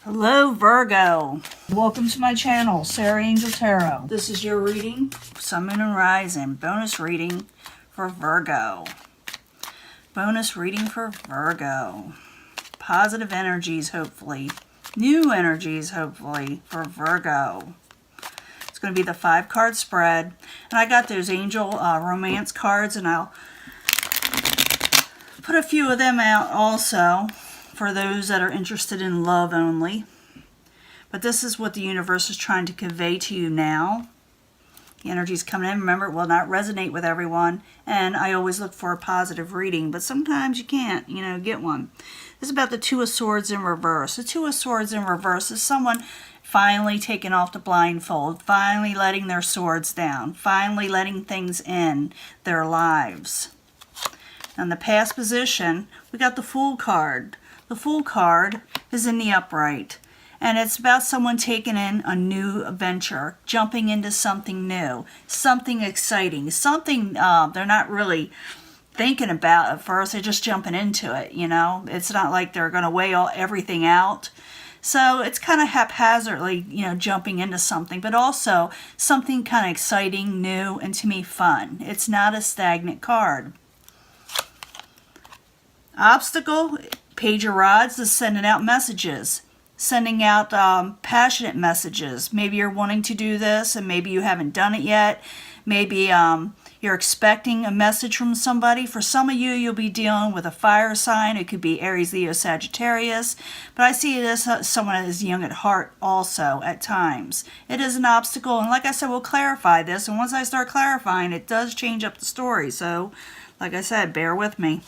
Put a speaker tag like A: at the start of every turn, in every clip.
A: Hello Virgo, welcome to my channel, Sarah Angel Tarot. This is your reading, Sun, Moon, and Rising, bonus reading for Virgo. Bonus reading for Virgo. Positive energies, hopefully. New energies, hopefully, for Virgo. It's going to be the 5-card spread. And I got those angel romance cards, and I'll put a few of them out also, for those that are interested in love only. But this is what the universe is trying to convey to you now. The energy's coming in. Remember, it will not resonate with everyone. And I always look for a positive reading, but sometimes you can't, get one. This is about the Two of Swords in reverse. The Two of Swords in reverse is someone finally taking off the blindfold, finally letting their swords down, finally letting things in their lives. In the past position, we got the Fool card. The Fool card is in the upright, and it's about someone taking in a new venture, jumping into something new, something exciting, something they're not really thinking about at first. They're just jumping into it, It's not like they're going to weigh everything out. So it's kind of haphazardly, jumping into something, but also something kind of exciting, new, and to me fun. It's not a stagnant card. Obstacle, Page of Rods is sending out messages, sending out passionate messages. Maybe you're wanting to do this and maybe you haven't done it yet. Maybe you're expecting a message from somebody. For some of you, you'll be dealing with a fire sign. It could be Aries, Leo, Sagittarius. But I see this as someone that is young at heart also at times. It is an obstacle. And like I said, we'll clarify this. And once I start clarifying, it does change up the story. So, like I said, bear with me.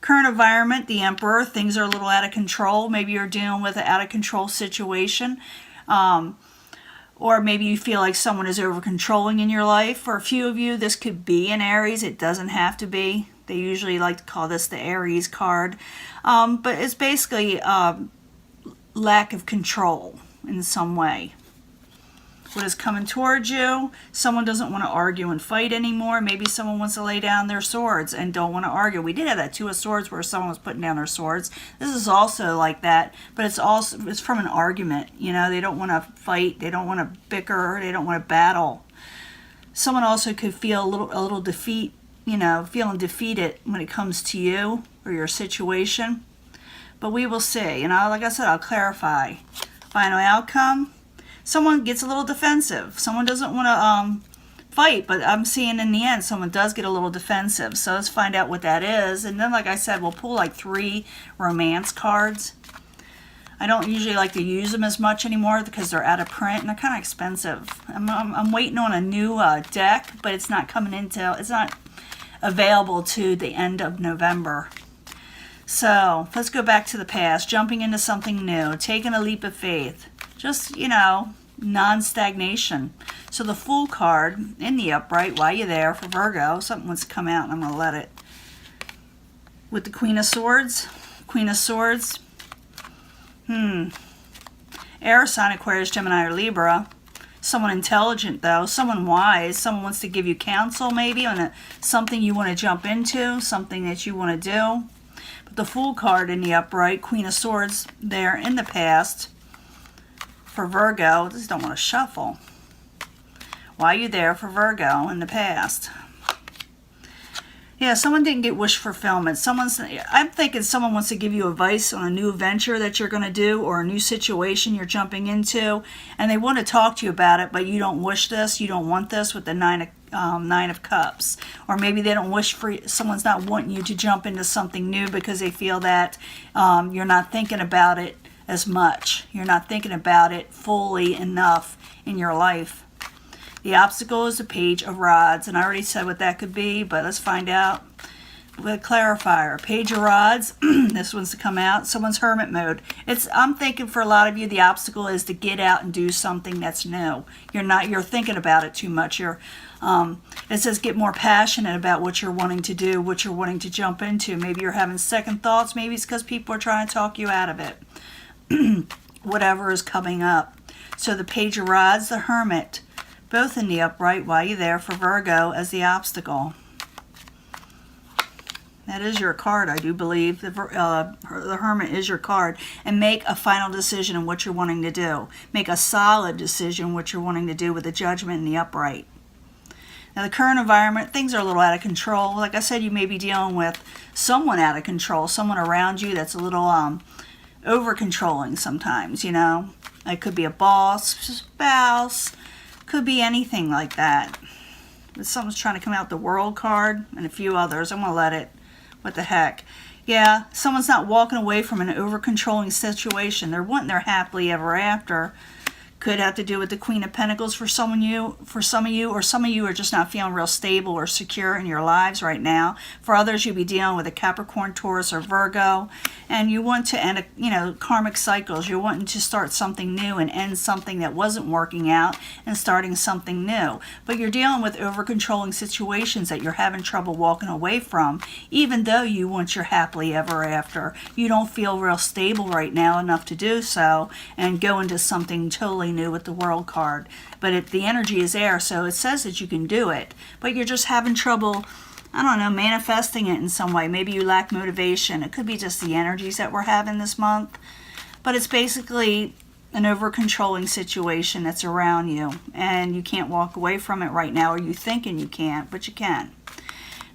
A: Current environment, the Emperor, things are a little out of control. Maybe you're dealing with an out of control situation. Or maybe you feel like someone is over controlling in your life. For a few of you, this could be an Aries. It doesn't have to be. They usually like to call this the Aries card. But it's basically lack of control in some way. What is coming towards you? Someone doesn't want to argue and fight anymore. Maybe someone wants to lay down their swords and don't want to argue. We did have that Two of Swords where someone was putting down their swords. This is also like that, but it's from an argument. They don't want to fight. They don't want to bicker. They don't want to battle. Someone also could feel a little defeat. Feeling defeated when it comes to you or your situation. But we will see. And like I said, I'll clarify. Final outcome. Someone gets a little defensive. Someone doesn't want to fight, but I'm seeing in the end someone does get a little defensive. So let's find out what that is. And then, like I said, we'll pull like 3 romance cards. I don't usually like to use them as much anymore because they're out of print and they're kind of expensive. I'm waiting on a new deck, but it's not it's not available to the end of November. So let's go back to the past, jumping into something new, taking a leap of faith. Just, non-stagnation. So the Fool card in the upright, while you're there for Virgo, something wants to come out and I'm going to let it. With the Queen of Swords. Queen of Swords. Air sign, Aquarius, Gemini, or Libra. Someone intelligent, though. Someone wise. Someone wants to give you counsel, maybe, on something you want to jump into. Something that you want to do. But the Fool card in the upright, Queen of Swords, there in the past. For Virgo, just don't want to shuffle. Why are you there for Virgo in the past? Yeah, someone didn't get wish fulfillment. I'm thinking someone wants to give you advice on a new venture that you're going to do or a new situation you're jumping into, and they want to talk to you about it, but you don't wish this, you don't want this with the Nine of Cups. Or maybe they don't wish for someone's not wanting you to jump into something new because they feel that you're not thinking about it as much. You're not thinking about it fully enough in your life. The obstacle is a Page of Rods, and I already said what that could be, but let's find out with a clarifier. Page of Rods, this one's to come out. Someone's hermit mode. I'm thinking for a lot of you, the obstacle is to get out and do something that's new. You're thinking about it too much. It says get more passionate about what you're wanting to do, what you're wanting to jump into. Maybe you're having second thoughts. Maybe it's because people are trying to talk you out of it. Whatever is coming up. So the Page of Rods, the Hermit, both in the upright while you're there for Virgo as the obstacle. That is your card, I do believe. The Hermit is your card. And make a final decision on what you're wanting to do. Make a solid decision what you're wanting to do with the Judgment and the Upright. Now, the current environment, things are a little out of control. Like I said, you may be dealing with someone out of control, someone around you that's a little over-controlling sometimes, you know. It could be a boss, spouse, could be anything like that. But someone's trying to come out the World card and a few others. I'm going to let it. What the heck? Yeah, someone's not walking away from an over-controlling situation. They're wanting their happily ever after. Could have to do with the Queen of Pentacles for some of you, or some of you are just not feeling real stable or secure in your lives right now. For others, you'll be dealing with a Capricorn, Taurus, or Virgo, and you want to end, karmic cycles. You're wanting to start something new and end something that wasn't working out and starting something new. But you're dealing with over-controlling situations that you're having trouble walking away from, even though you want your happily ever after. You don't feel real stable right now enough to do so and go into something totally new with the World card. But the energy is there, so it says that you can do it, but you're just having trouble, I don't know, manifesting it in some way. Maybe you lack motivation. It could be just the energies that we're having this month, but it's basically an over-controlling situation that's around you, and you can't walk away from it right now, or you thinking you can't, but you can.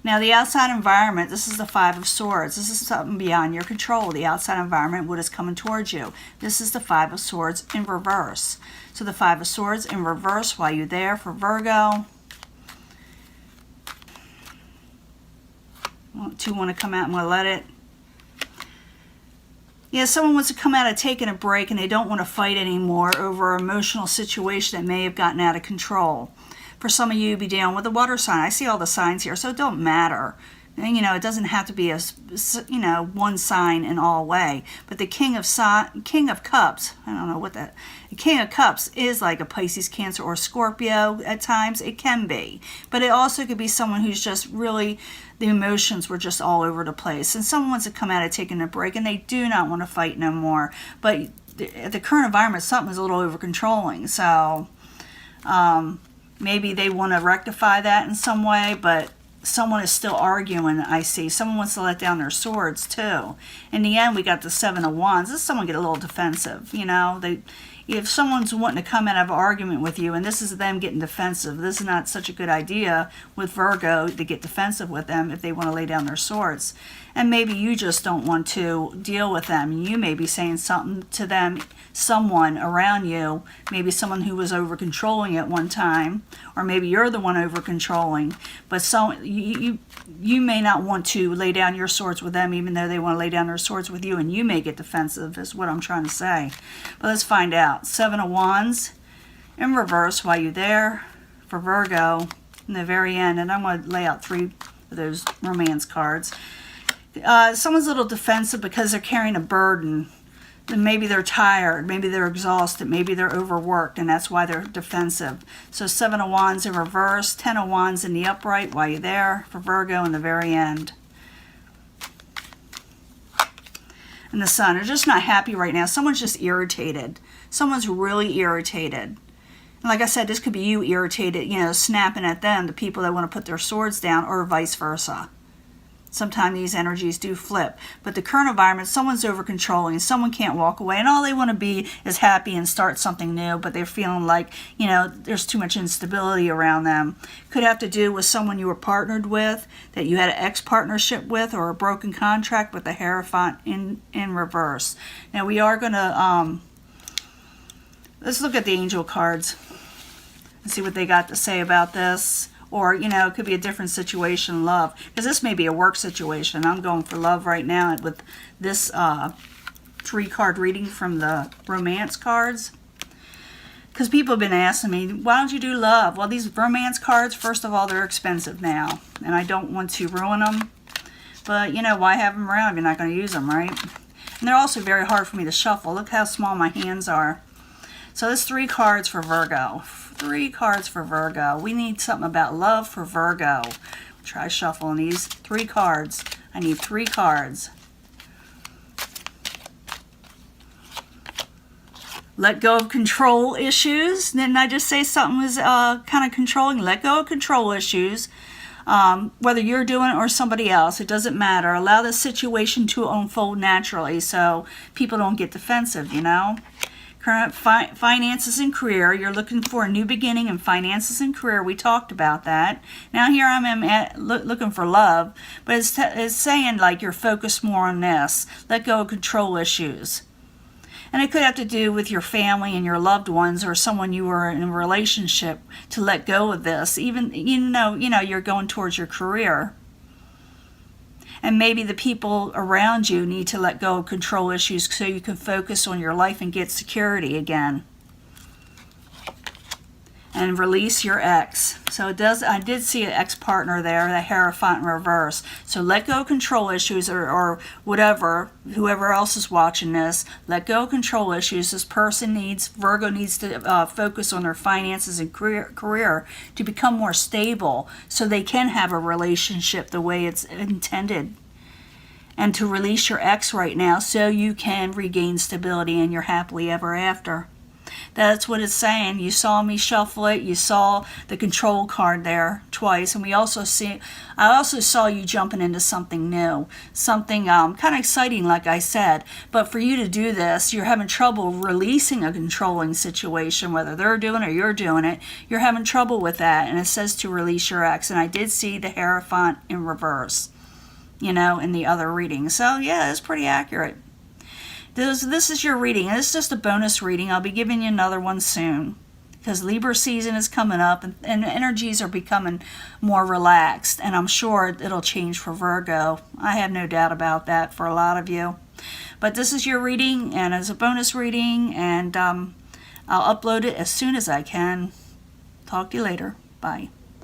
A: Now, the outside environment, this is the Five of Swords. This is something beyond your control. The outside environment, what is coming towards you. This is the Five of Swords in reverse. So the Five of Swords in reverse while you're there for Virgo. Two want to come out and we'll let it. Yeah, someone wants to come out of taking a break and they don't want to fight anymore over an emotional situation that may have gotten out of control. For some of you, be dealing with a water sign. I see all the signs here, so it don't matter. It doesn't have to be a, one sign in all way. But the King of Cups, I don't know what that. The King of Cups is like a Pisces, Cancer, or Scorpio at times. It can be, but it also could be someone who's just really, the emotions were just all over the place, and someone wants to come out of taking a break, and they do not want to fight no more. But the current environment, something is a little over controlling, so. Maybe they want to rectify that in some way, but someone is still arguing, I see. Someone wants to let down their swords, too. In the end, we got the Seven of Wands. This is someone get a little defensive, If someone's wanting to come and have an argument with you, and this is them getting defensive, this is not such a good idea with Virgo to get defensive with them if they want to lay down their swords. And maybe you just don't want to deal with them. You may be saying something to them, someone around you, maybe someone who was over-controlling at one time, or maybe you're the one over-controlling, but you may not want to lay down your swords with them, even though they want to lay down their swords with you, and you may get defensive, is what I'm trying to say. But let's find out. Seven of Wands in reverse while you're there for Virgo in the very end, and I'm going to lay out three of those romance cards. Someone's a little defensive because they're carrying a burden. Maybe they're tired, maybe they're exhausted, maybe they're overworked, and that's why they're defensive. So Seven of Wands in reverse, Ten of Wands in the upright while you're there for Virgo in the very end. And the Sun, they're just not happy right now. Someone's just irritated. Someone's really irritated. And like I said, this could be you irritated, snapping at them, the people that want to put their swords down, or vice versa. Sometimes these energies do flip. But the current environment, someone's over-controlling, someone can't walk away, and all they want to be is happy and start something new, but they're feeling like, there's too much instability around them. Could have to do with someone you were partnered with, that you had an ex-partnership with, or a broken contract with the Hierophant in reverse. Now, we are going to, let's look at the angel cards and see what they got to say about this. Or, it could be a different situation, love. Because this may be a work situation. I'm going for love right now with this 3-card reading from the romance cards. Because people have been asking me, why don't you do love? Well, these romance cards, first of all, they're expensive now. And I don't want to ruin them. But, why have them around if you're not going to use them, right? And they're also very hard for me to shuffle. Look how small my hands are. So there's 3 cards for Virgo. 3 cards for Virgo. We need something about love for Virgo. Try shuffling these 3 cards. I need 3 cards. Let go of control issues. Didn't I just say something was kind of controlling? Let go of control issues. whether you're doing it or somebody else, it doesn't matter. Allow the situation to unfold naturally so people don't get defensive, you know. Current finances and career. You're looking for a new beginning in finances and career. We talked about that. Now here I am looking for love, but it's saying like you're focused more on this. Let go of control issues. And it could have to do with your family and your loved ones or someone you were in a relationship to let go of this. Even, you know, you're going towards your career. And maybe the people around you need to let go of control issues so you can focus on your life and get security again. And release your ex. So I did see an ex-partner there, the Hierophant in reverse. So let go of control issues or whatever, whoever else is watching this, let go of control issues. This person Virgo needs to focus on their finances and career to become more stable so they can have a relationship the way it's intended. And to release your ex right now so you can regain stability and you're happily ever after. That's what it's saying. You saw me shuffle it. You saw the control card there twice. And I also saw you jumping into something new. Something kind of exciting, like I said. But for you to do this, you're having trouble releasing a controlling situation, whether they're doing it or you're doing it. You're having trouble with that. And it says to release your ex. And I did see the Hierophant in reverse, you know, in the other reading. So, yeah, it's pretty accurate. This is your reading. This is just a bonus reading. I'll be giving you another one soon because Libra season is coming up and energies are becoming more relaxed, and I'm sure it'll change for Virgo. I have no doubt about that for a lot of you. But this is your reading, and it's a bonus reading, and I'll upload it as soon as I can. Talk to you later. Bye.